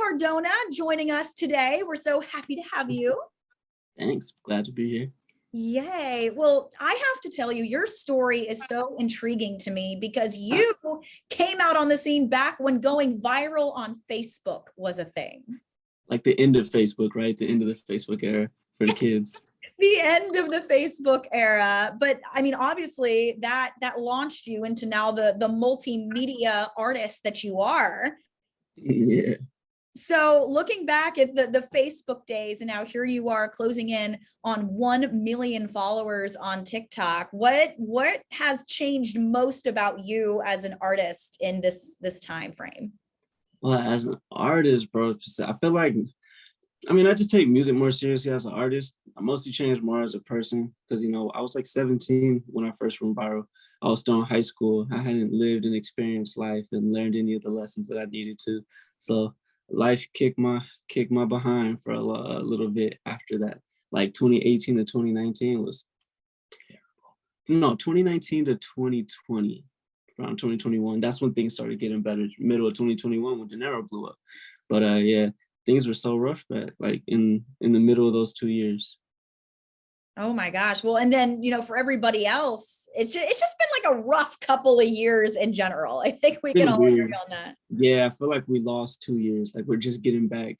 Cardona joining us today. We're so happy to have you. Thanks. Glad to be here. Yay. Well, I have to tell you, your story is so intriguing to me because you came out on the scene back when going viral on Facebook was a thing. Like the end of Facebook, right? The end of the Facebook era for the kids. The end of the Facebook era. But I mean, obviously that launched you into now the multimedia artist that you are. Yeah. So looking back at the Facebook days, and now here you are closing in on 1 million followers on TikTok. What has changed most about you as an artist in this time frame? Well, as an artist, bro, I feel like, I just take music more seriously as an artist. I mostly changed more as a person because, I was like 17 when I first went viral. I was still in high school. I hadn't lived and experienced life and learned any of the lessons that I needed to. So life kicked my behind for a little bit after that. Like 2018 to 2019 was terrible. No, 2019 to 2020, around 2021. That's when things started getting better. Middle of 2021 when Dinero blew up. But yeah, things were so rough, but like in the middle of those 2 years. Oh my gosh. Well, and then, for everybody else, it's just been like a rough couple of years in general. I think we can all agree on that. Yeah, I feel like we lost 2 years. Like we're just getting back.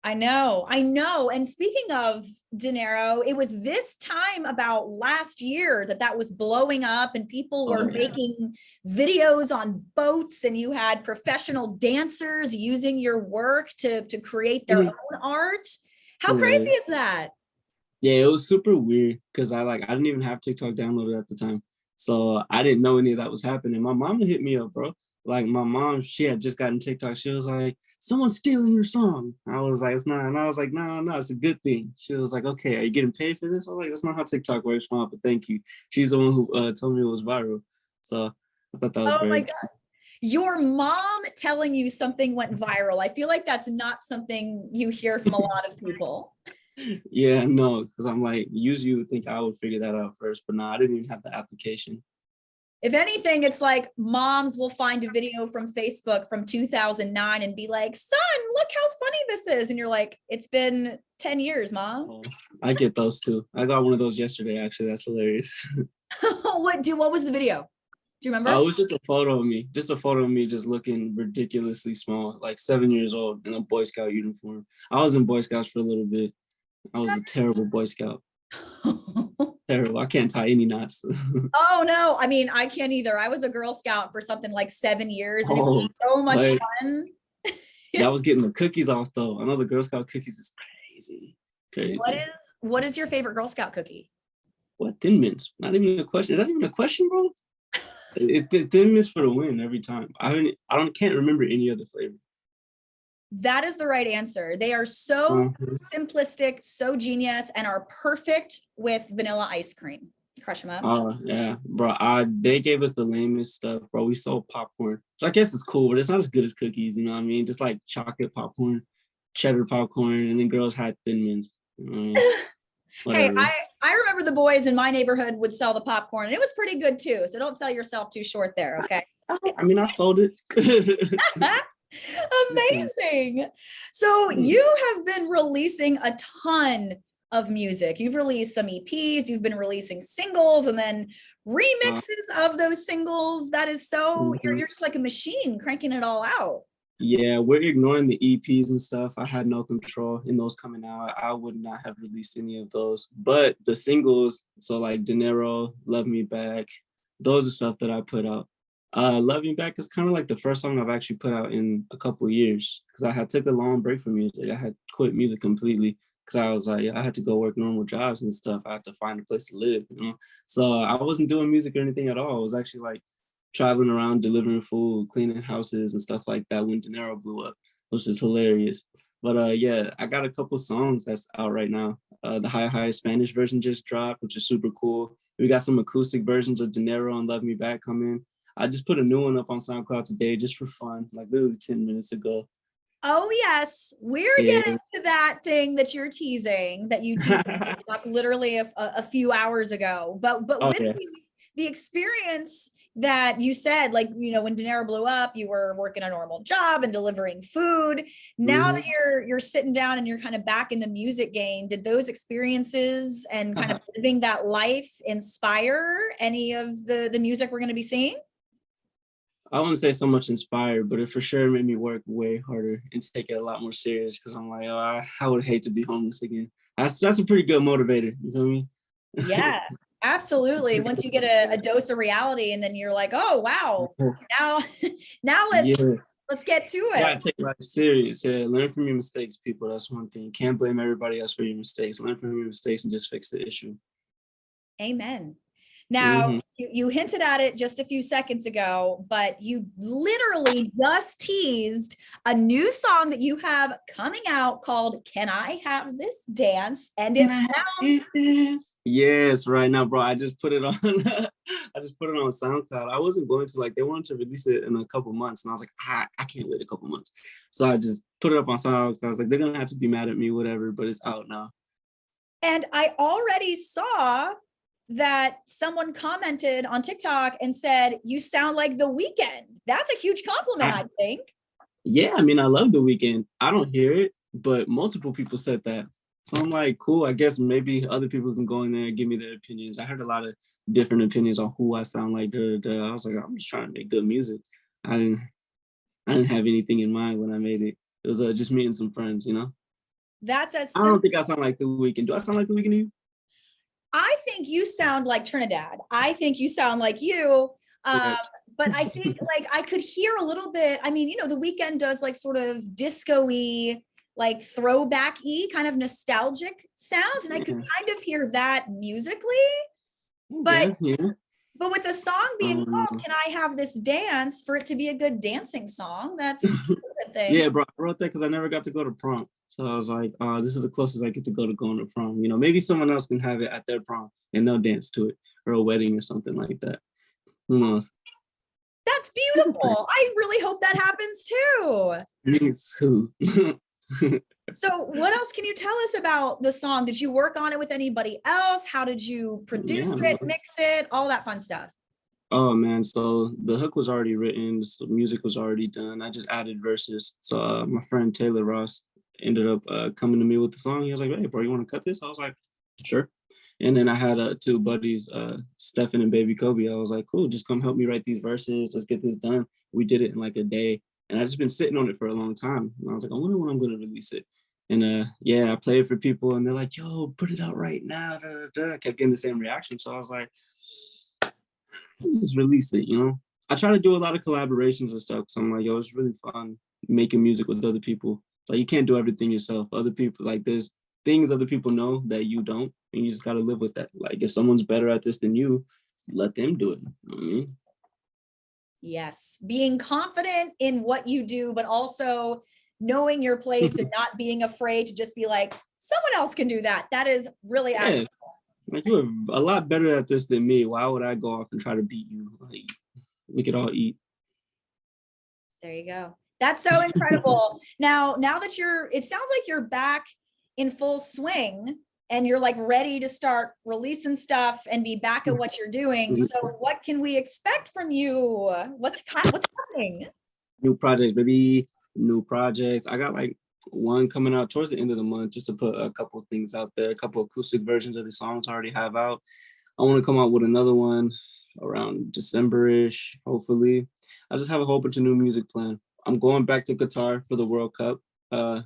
I know. And speaking of Dinero, it was this time about last year that was blowing up and people were making videos on boats and you had professional dancers using your work to create their own art. How crazy is that? Yeah, it was super weird because I didn't even have TikTok downloaded at the time. So I didn't know any of that was happening. My mom hit me up, bro. Like my mom, she had just gotten TikTok. She was like, someone's stealing your song. I was like, it's not. And I was like, no, it's a good thing. She was like, okay, are you getting paid for this? I was like, that's not how TikTok works, Mom, but thank you. She's the one who told me it was viral. So I thought that was my God. Your mom telling you something went viral. I feel like that's not something you hear from a lot of people. Yeah, no, because I'm like, usually you would think I would figure that out first, but no, I didn't even have the application. If anything, it's like moms will find a video from Facebook from 2009 and be like, son, look how funny this is. And you're like, it's been 10 years, Mom. Oh, I get those too. I got one of those yesterday, actually. That's hilarious. What was the video? Do you remember? It was just a photo of me just looking ridiculously small, like 7 years old in a Boy Scout uniform. I was in Boy Scouts for a little bit. I was a terrible Boy Scout. Terrible. I can't tie any knots. Oh no, I can't either. I was a Girl Scout for something like 7 years and it was so much fun. Yeah, I was getting the cookies off though. I know the Girl Scout cookies is crazy. What is your favorite Girl Scout cookie? What? Thin Mints. Not even a question. Is that even a question, bro? Thin Mints for the win every time. Can't remember any other flavor. That is the right answer. They are so simplistic, so genius, and are perfect with vanilla ice cream. Crush them up. Oh, yeah, bro. They gave us the lamest stuff, bro. We sold popcorn. So I guess it's cool, but it's not as good as cookies, you know what I mean? Just like chocolate popcorn, cheddar popcorn, and then girls had Thin Mints. Hey, I remember the boys in my neighborhood would sell the popcorn, and it was pretty good too. So don't sell yourself too short there, okay? I sold it. Amazing. So you have been releasing a ton of music. You've released some EPs, you've been releasing singles and then remixes of those singles. That is so, you're just like a machine cranking it all out. Yeah, we're ignoring the EPs and stuff. I had no control in those coming out. I would not have released any of those. But the singles, so like Dinero, Love Me Back, those are stuff that I put out. Love Me Back is kind of like the first song I've actually put out in a couple of years because I had took a long break from music. I had quit music completely because I was like, I had to go work normal jobs and stuff. I had to find a place to live, So I wasn't doing music or anything at all. I was actually like traveling around, delivering food, cleaning houses and stuff like that when Dinero blew up, which is hilarious. But yeah, I got a couple songs that's out right now. The High Spanish version just dropped, which is super cool. We got some acoustic versions of Dinero and Love Me Back coming. I just put a new one up on SoundCloud today just for fun, like literally 10 minutes ago. Oh, yes. We're getting to that thing that you're teasing, that you teased like literally a few hours ago. But with the experience that you said, like, when Dinero blew up, you were working a normal job and delivering food. Now that you're sitting down and you're kind of back in the music game, did those experiences and kind of living that life inspire any of the music we're going to be seeing? I wouldn't say so much inspired, but it for sure made me work way harder and take it a lot more serious because I'm like, oh, I would hate to be homeless again. That's a pretty good motivator. You feel me? Yeah, absolutely. Once you get a dose of reality, and then you're like, oh wow, now now let's get to it. Yeah, take life serious. Yeah, learn from your mistakes, people. That's one thing. You can't blame everybody else for your mistakes. Learn from your mistakes and just fix the issue. Amen. Now, you hinted at it just a few seconds ago, but you literally just teased a new song that you have coming out called Can I Have This Dance? And it sounds... Yes, right now, bro. I just put it on I just put it on SoundCloud. I wasn't going to, like, they wanted to release it in a couple months, and I was like, I can't wait a couple months. So I just put it up on SoundCloud. I was like, they're gonna have to be mad at me, whatever, but it's out now. And I already saw that someone commented on TikTok and said, you sound like The Weeknd. That's a huge compliment, I think. Yeah, I mean, I love The Weeknd. I don't hear it, but multiple people said that. So I'm like, cool, I guess maybe other people can go in there and give me their opinions. I heard a lot of different opinions on who I sound like. I was like, I'm just trying to make good music. I didn't have anything in mind when I made it. It was just me and some friends, you know? That's a I don't think I sound like The Weeknd. Do I sound like The Weeknd to you? I think you sound like Trinidad. I think you sound like you. Right. But I think like I could hear a little bit. I mean, The Weeknd does like sort of disco-y, like throwback-y kind of nostalgic sounds. And I could kind of hear that musically. But but with the song being called Can I Have This Dance, for it to be a good dancing song, that's a good thing. Yeah, bro, I wrote that because I never got to go to prom. So I was like, this is the closest I get to going to prom. Maybe someone else can have it at their prom and they'll dance to it, or a wedding or something like that. Who knows? That's beautiful. I really hope that happens too. Me too. So what else can you tell us about the song? Did you work on it with anybody else? How did you produce it, mix it, all that fun stuff? Oh man, so the hook was already written, the music was already done. I just added verses. So my friend Taylor Ross ended up coming to me with the song. He was like, hey bro, you want to cut this? I was like, sure. And then I had two buddies, Stefan and Baby Kobe. I was like, cool, just come help me write these verses. Let's get this done. We did it in like a day. And I just been sitting on it for a long time. And I was like, I wonder when I'm going to release it. And yeah, I played for people and they're like, yo, put it out right now. I kept getting the same reaction. So I was like, just release it, I try to do a lot of collaborations and stuff. So I'm like, yo, it's really fun making music with other people. So you can't do everything yourself. Other people, like, there's things other people know that you don't, and you just got to live with that. Like, if someone's better at this than you, let them do it. You know what I mean? Yes, being confident in what you do, but also knowing your place and not being afraid to just be like, someone else can do that. That is really admirable. Like, you're a lot better at this than me. Why would I go off and try to beat you? Like, we could all eat. There you go. That's so incredible. Now that it sounds like you're back in full swing and you're like ready to start releasing stuff and be back at what you're doing. So what can we expect from you? What's happening? New projects, baby. New projects. I got like one coming out towards the end of the month, just to put a couple of things out there, a couple of acoustic versions of the songs I already have out. I want to come out with another one around December-ish, hopefully. I just have a whole bunch of new music planned. I'm going back to Qatar for the World Cup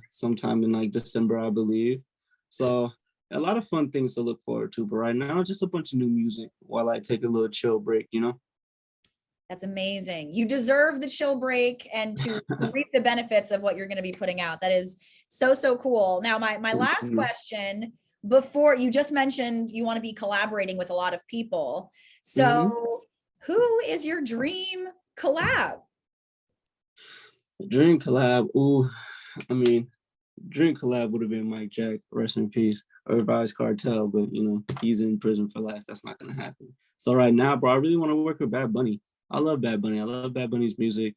sometime in like December, I believe. So a lot of fun things to look forward to. But right now, just a bunch of new music while I take a little chill break, That's amazing. You deserve the chill break and to reap the benefits of what you're going to be putting out. That is so, so cool. Now, my last question, before you just mentioned you want to be collaborating with a lot of people. So who is your dream collab? Dream collab. Ooh, I mean, dream collab would have been Mike Jack, rest in peace, or Revised Cartel, but he's in prison for life. That's not gonna happen. So right now, bro, I really want to work with Bad Bunny. I love Bad Bunny. I love Bad Bunny's music.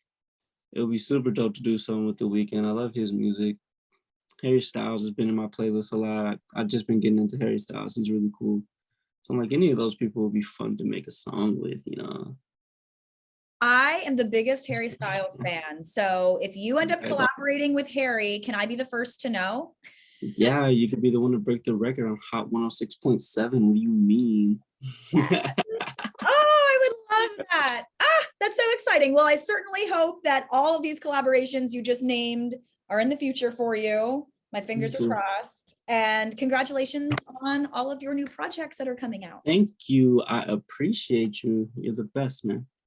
It would be super dope to do something with The Weeknd. I love his music. Harry Styles has been in my playlist a lot. I've just been getting into Harry Styles. He's really cool. So I'm like, any of those people would be fun to make a song with, I am the biggest Harry Styles fan. So if you end up I- collaborating with Harry, can I be the first to know? Yeah, you could be the one to break the record on Hot 106.7. What do you mean? Oh, I would love that. Ah, that's so exciting. Well, I certainly hope that all of these collaborations you just named are in the future for you. My fingers are crossed. And congratulations on all of your new projects that are coming out. Thank you. I appreciate you. You're the best, man.